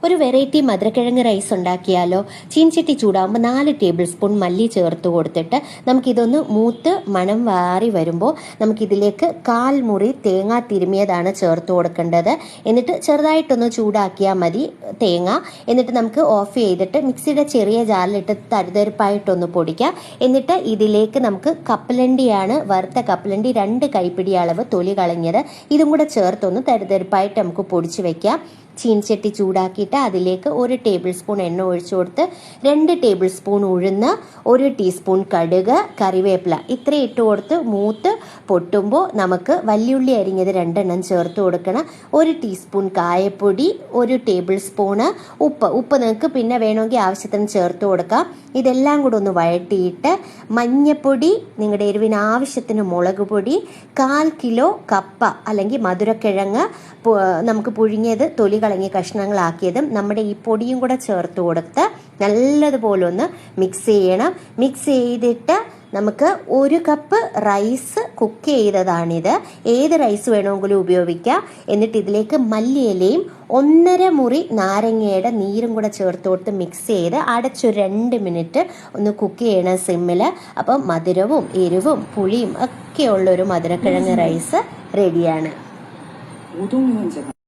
ഒരു വെറൈറ്റി മധുരക്കിഴങ്ങ് റൈസ് ഉണ്ടാക്കിയാലോ? ചീൻചട്ടി ചൂടാകുമ്പോൾ 4 ടേബിൾ സ്പൂൺ മല്ലി ചേർത്ത് കൊടുത്തിട്ട് നമുക്കിതൊന്ന് മൂത്ത് മണം വാറി വരുമ്പോൾ നമുക്കിതിലേക്ക് 1/4 മുറി തേങ്ങ തിരുമിയതാണ് ചേർത്ത് കൊടുക്കേണ്ടത്. എന്നിട്ട് ചെറുതായിട്ടൊന്ന് ചൂടാക്കിയാൽ മതി തേങ്ങ. എന്നിട്ട് നമുക്ക് ഓഫ് ചെയ്തിട്ട് മിക്സിയുടെ ചെറിയ ജാറിലിട്ട് തരുതരിപ്പായിട്ടൊന്ന് പൊടിക്കാം. എന്നിട്ട് ഇതിലേക്ക് നമുക്ക് കപ്പലണ്ടിയാണ്, വറുത്ത കപ്പലണ്ടി 2 കൈപ്പിടി അളവ് തൊലി കളഞ്ഞത്, ഇതും കൂടെ ചേർത്തൊന്ന് തരുതരിപ്പായിട്ട് നമുക്ക് പൊടിച്ച് വെക്കാം. ചീൻചട്ടി ചൂടാക്കിയിട്ട് അതിലേക്ക് 1 ടേബിൾ സ്പൂൺ എണ്ണ ഒഴിച്ചു കൊടുത്ത് 2 ടേബിൾ സ്പൂൺ ഉഴുന്ന്, 1 ടീസ്പൂൺ കടുക്, കറിവേപ്പില ഇത്രയും ഇട്ട് കൊടുത്ത് മൂത്ത് പൊട്ടുമ്പോൾ നമുക്ക് വല്യുള്ളി അരിഞ്ഞത് 2 ചേർത്ത് കൊടുക്കണം. 1 ടീസ്പൂൺ കായപ്പൊടി, 1 ടേബിൾ സ്പൂണ് ഉപ്പ് നിങ്ങൾക്ക് പിന്നെ വേണമെങ്കിൽ ആവശ്യത്തിന് ചേർത്ത് കൊടുക്കാം. ഇതെല്ലാം കൂടെ ഒന്ന് വഴട്ടിയിട്ട് മഞ്ഞപ്പൊടി, നിങ്ങളുടെ എരിവിന് ആവശ്യത്തിന് മുളക് പൊടി, 1/4 കിലോ കപ്പ അല്ലെങ്കിൽ മധുരക്കിഴങ്ങ് നമുക്ക് പുഴുങ്ങിയത് തൊലി കളഞ്ഞ് കഷ്ണങ്ങളാക്കിയതും നമ്മുടെ ഈ പൊടിയും കൂടെ ചേർത്ത് കൊടുത്ത് നല്ലതുപോലെ ഒന്ന് മിക്സ് ചെയ്യണം. മിക്സ് ചെയ്തിട്ട് നമുക്ക് 1 കപ്പ് റൈസ് കുക്ക് ചെയ്തതാണിത്. ഏത് റൈസ് വേണമെങ്കിലും ഉപയോഗിക്കാം. എന്നിട്ട് ഇതിലേക്ക് മല്ലിയിലയും 1/2 മുറി നാരങ്ങയുടെ നീരും കൂടെ ചേർത്ത് കൊടുത്ത് മിക്സ് ചെയ്ത് അടച്ചു 2 മിനിറ്റ് ഒന്ന് കുക്ക് ചെയ്യണം സിമ്മിൽ. അപ്പം മധുരവും എരിവും പുളിയും ഒക്കെയുള്ള ഒരു മധുരക്കിഴങ്ങ് റൈസ് റെഡിയാണ്.